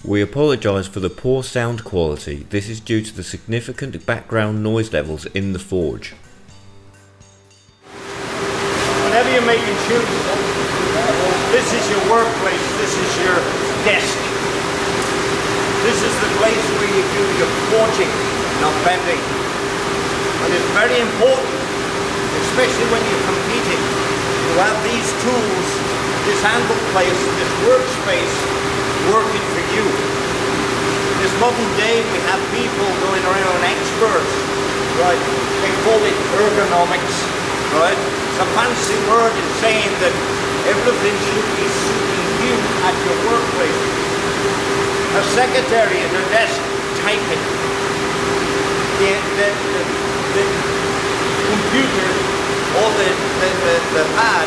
We apologise for the poor sound quality. This is due to the significant background noise levels in the forge. Whenever you're making shoes, this is your workplace, this is your desk. This is the place where you do your forging, not bending. And it's very important, especially when you're competing, to have these tools, this handle place, this workspace working for you. In this modern day we have people going around experts, right? They call it ergonomics, right? It's a fancy word in saying that everything should be suiting you at your workplace. A secretary at her desk typing. The computer or the pad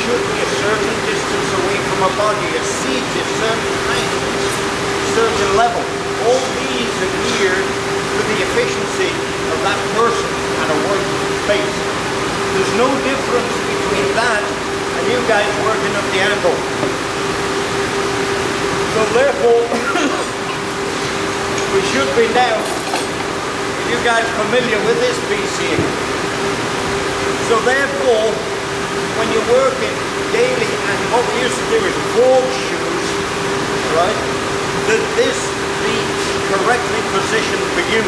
should be a certain distance away from a body, a seat a certain height, a certain level. All these are geared to the efficiency of that person at a workspace. There's no difference between that and you guys working up the anvil. So therefore, we should be now, you guys familiar with this piece here. So therefore, when you're working daily, and what we used to do is forge shoes, right, that this be correctly positioned for you.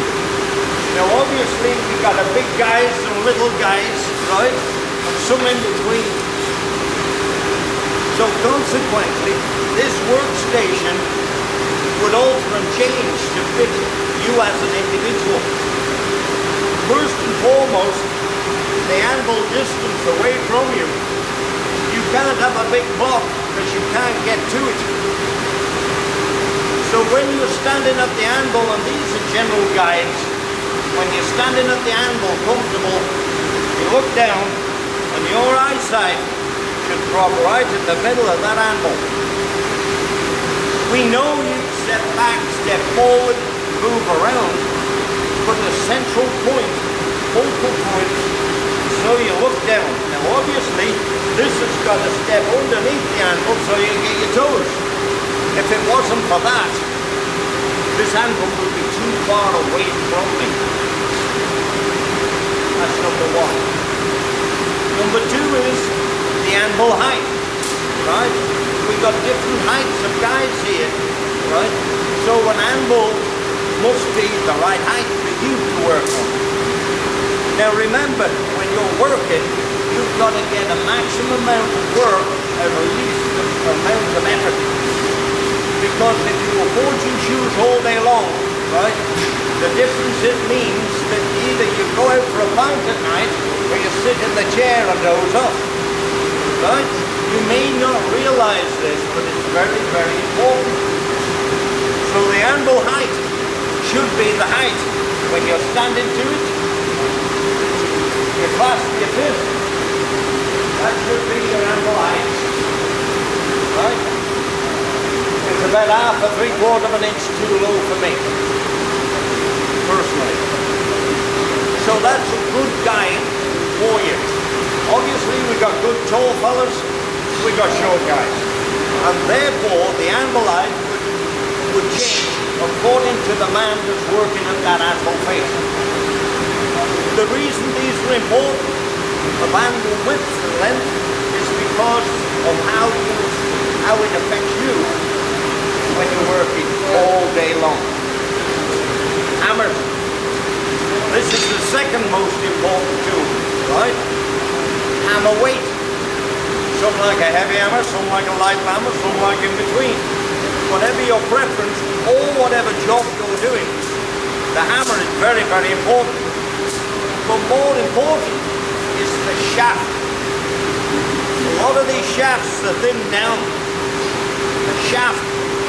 Now obviously we've got a big guys and little guys, right, and some in between. So consequently, this workstation would alter and change to fit you as an individual. First and foremost, the anvil distance away from you. You can't have a big block because you can't get to it. So when you're standing at the anvil, and these are general guides, when you're standing at the anvil comfortable, you look down and your eyesight should drop right in the middle of that anvil. We know you step back, step forward, move around, but the central point, focal point, so you look down. Now obviously this has got to step underneath the anvil so you can get your toes. If it wasn't for that, this anvil would be too far away from me. That's number one. Number two is the anvil height, right? We've got different heights of guys here, right? So an anvil must be the right height for you to work on. Now remember, when you're working, you've got to get a maximum amount of work at a least amount of effort. Because if you were forging shoes all day long, right, the difference it means that either you go out for a pint at night or you sit in the chair and doze off, right? You may not realize this, but it's very, very important. So the anvil height should be the height when you're standing to it. You clasp your fist. That should be your anvil height, right? It's about half or 3/4 of an inch too low for me, personally. So that's a good guide for you. Obviously we've got good tall fellas, we've got short guys. And therefore the anvil height would change according to the man that's working at that anvil face. The reason these are important of anvil width and length is because of how it affects you when you're working all day long. Hammers. This is the second most important tool, right? Hammer weight. Some like a heavy hammer, some like a light hammer, some like in between. Whatever your preference or whatever job you're doing, the hammer is very, very important. But more important is the shaft. A lot of these shafts are thin down. The shaft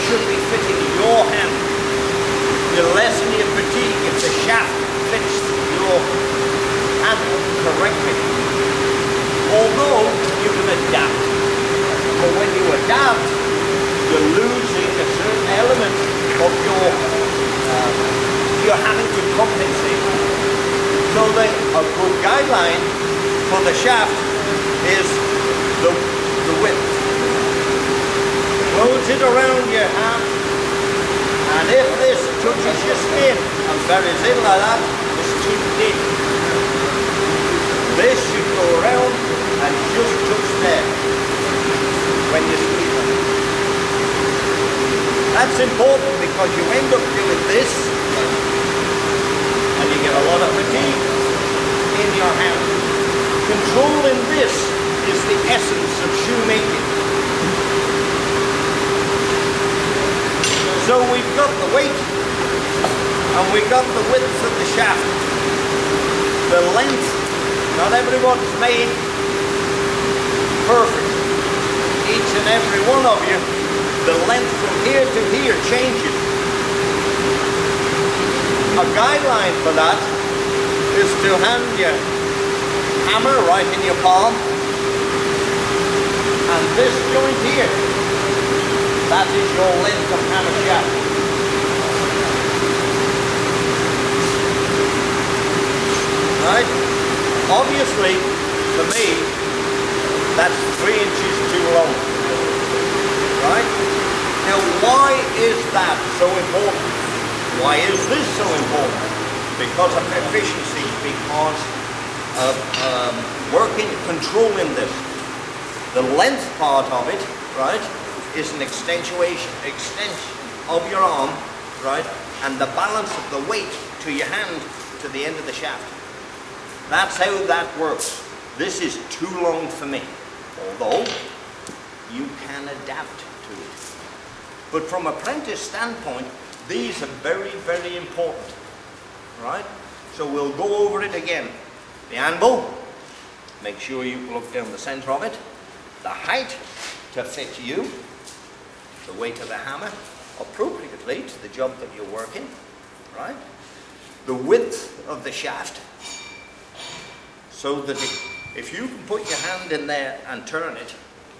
should be fitting your hand. You'll lessen your fatigue if the shaft fits your hand correctly. Although you can adapt. But when you adapt, you're losing a certain element of you're having to compensate. So a good guideline for the shaft is the width. Close it around your hand, And if this touches your skin and buries in like that, it's too thin. This should go around and just touch there when you squeeze it. That's important because you end up doing this and you get a lot of fatigue in your hand. Controlling this is the essence of shoemaking. So we've got the weight and we've got the width of the shaft, the length. Not everyone's made perfect. Each and every one of you, the length from here to here changes. A guideline for that is to hand your hammer right in your palm, and this joint here, that is your length of hammer shaft. Right? Obviously, for me, that's 3 inches too long. Right? Now, why is that so important? Why is this so important? Because of efficiency, because of controlling this. The length part of it, right, is an extension of your arm, right, and the balance of the weight to your hand to the end of the shaft. That's how that works. This is too long for me, although you can adapt to it. But from apprentice standpoint, these are very, very important, right? So we'll go over it again. The anvil, make sure you look down the center of it. The height to fit you, the weight of the hammer, appropriately to the job that you're working, right? The width of the shaft, so that if you can put your hand in there and turn it,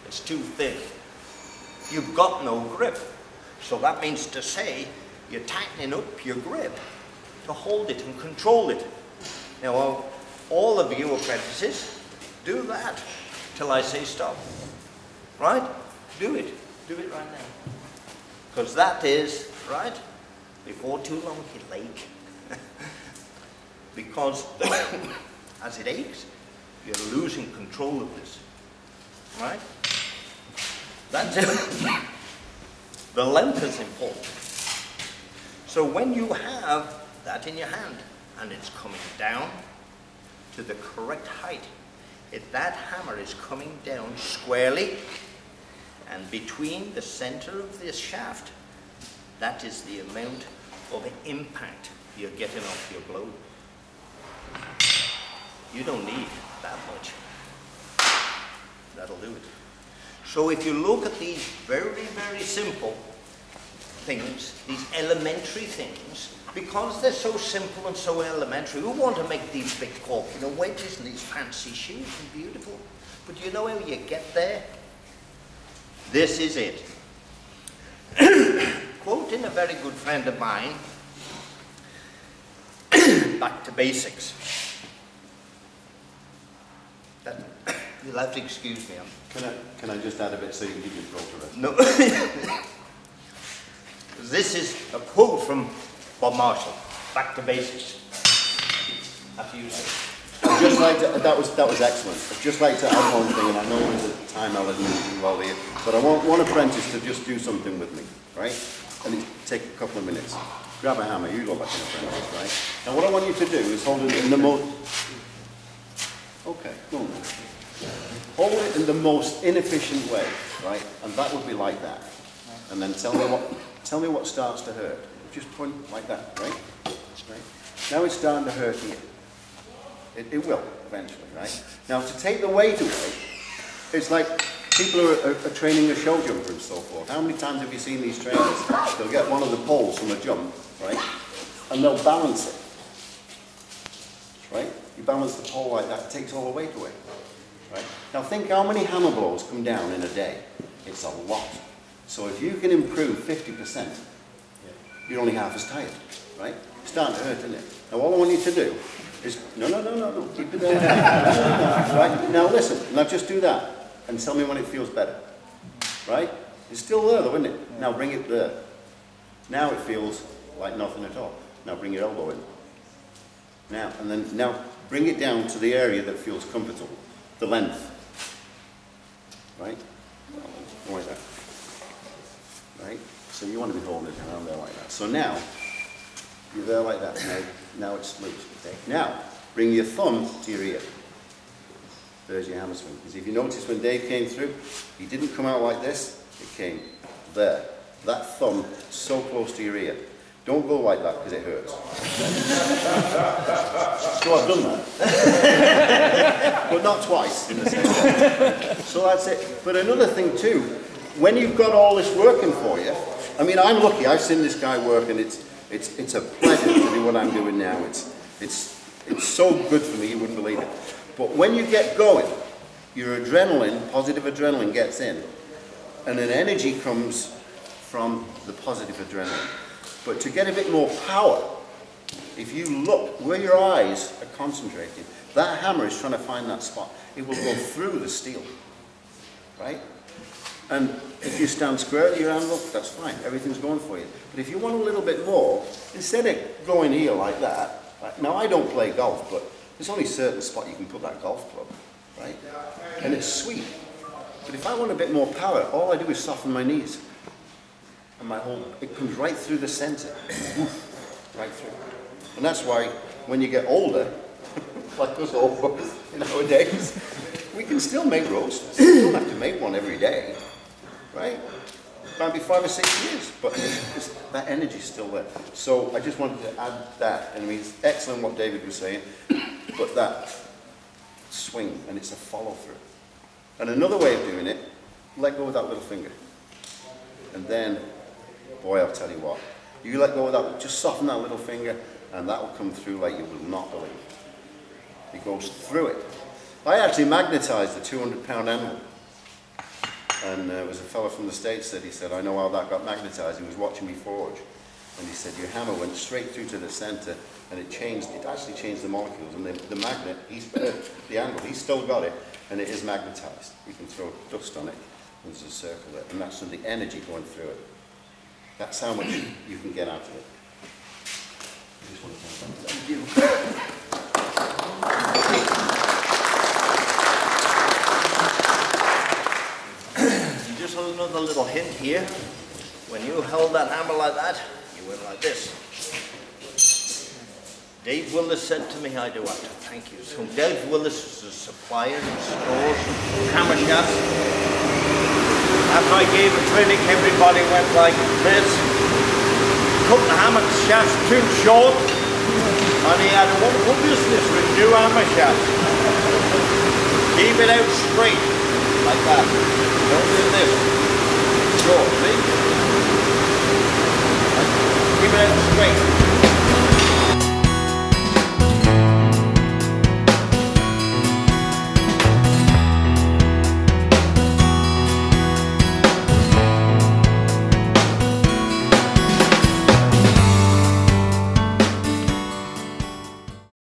it's too thin. You've got no grip. So that means to say, you're tightening up your grip to hold it and control it. Now, all of you apprentices, do that till I say stop. Right? Do it. Do it right now. Because that is, right, before too long it'll ache. Because as it aches, you're losing control of this. Right? That's it. The length is important. So when you have that in your hand and it's coming down to the correct height, if that hammer is coming down squarely and between the center of this shaft, that is the amount of impact you're getting off your blow. You don't need that much. That'll do it. So if you look at these very, very simple things, these elementary things, because they're so simple and so elementary, we want to make these big corking wedges and these fancy shoes and beautiful. But you know how you get there? This is it. Quoting a very good friend of mine, back to basics. You'll have to excuse me. Can I just add a bit so you can give your throat a rest? No. This is a quote from Bob Marshall. Back to basics. After you say. I'd just like to, that was excellent. I'd just like to add one thing, and I know there's a time element involved here, but I want one apprentice to just do something with me, right? And it'll take a couple of minutes. Grab a hammer, you go back an apprentice, right? Now what I want you to do is hold it in the most... Okay, go on then. Hold it in the most inefficient way, right? And that would be like that. And then tell me what starts to hurt. Just point like that, right? Right. Now it's starting to hurt here. It will, eventually, right? Now to take the weight away, it's like people are training a show jumper and so forth. How many times have you seen these trainers? They'll get one of the poles from a jump, right? And they'll balance it, right? You balance the pole like that, it takes all the weight away, right? Now think how many hammer blows come down in a day. It's a lot. So if you can improve 50%, you're only half as tired, right? It's starting to hurt, isn't it? Now all I want you to do is, no, keep it there. Right? Now listen, now just do that and tell me when it feels better, right? It's still there though, isn't it? Now bring it there. Now it feels like nothing at all. Now bring your elbow in. Now, and then now bring it down to the area that feels comfortable, the length. Right? Like that. Right? So you want to be holding it around there like that. So now, you're there like that. Now it's loose. Okay? Now, bring your thumb to your ear. There's your hammer swing. Because if you notice when Dave came through, he didn't come out like this, it came there. That thumb so close to your ear. Don't go like that because it hurts. So I've done that. But not twice in the same way. So that's it. But another thing too, when you've got all this working for you, I mean, I'm lucky. I've seen this guy work, and it's a pleasure to do what I'm doing now. It's so good for me, you wouldn't believe it. But when you get going, your adrenaline, positive adrenaline gets in, and an energy comes from the positive adrenaline. But to get a bit more power, if you look where your eyes are concentrated, that hammer is trying to find that spot. It will go through the steel, right? And if you stand square at your anvil, that's fine. Everything's going for you. But if you want a little bit more, instead of going here like that, right? Now I don't play golf, but there's only a certain spot you can put that golf club, right? And it's sweet. But if I want a bit more power, all I do is soften my knees. And it comes right through the center. Right through. And that's why when you get older, like us all nowadays, we can still make roasters. You don't have to make one every day, right? It might be 5 or 6 years, but that energy's still there. So I just wanted to add that. And I mean, it's excellent what David was saying, but that swing, and it's a follow through. And another way of doing it, let go of that little finger. And then, boy, I'll tell you what, you let go of that, just soften that little finger, and that will come through like you will not believe. It goes through it. I actually magnetized the 200-pound anvil. And there was a fellow from the States that he said, I know how that got magnetized. He was watching me forge. And he said, your hammer went straight through to the center, and it actually changed the molecules. And the magnet, the anvil, he's still got it, and it is magnetized. You can throw dust on it, and there's a circle there. And that's the energy going through it. That's how much you can get out of it. I just want to thank you. Just another little hint here. When you held that hammer like that, you went like this. Dave Willis said to me, I do have to thank you. So Dave Willis is a supplier of stores, hammer shafts. After I gave a training, everybody went like this. Cut the hammer shafts too short, and he had one business with new hammer shafts. Keep it out straight, like that. Don't do this. Short, see? Keep it out straight.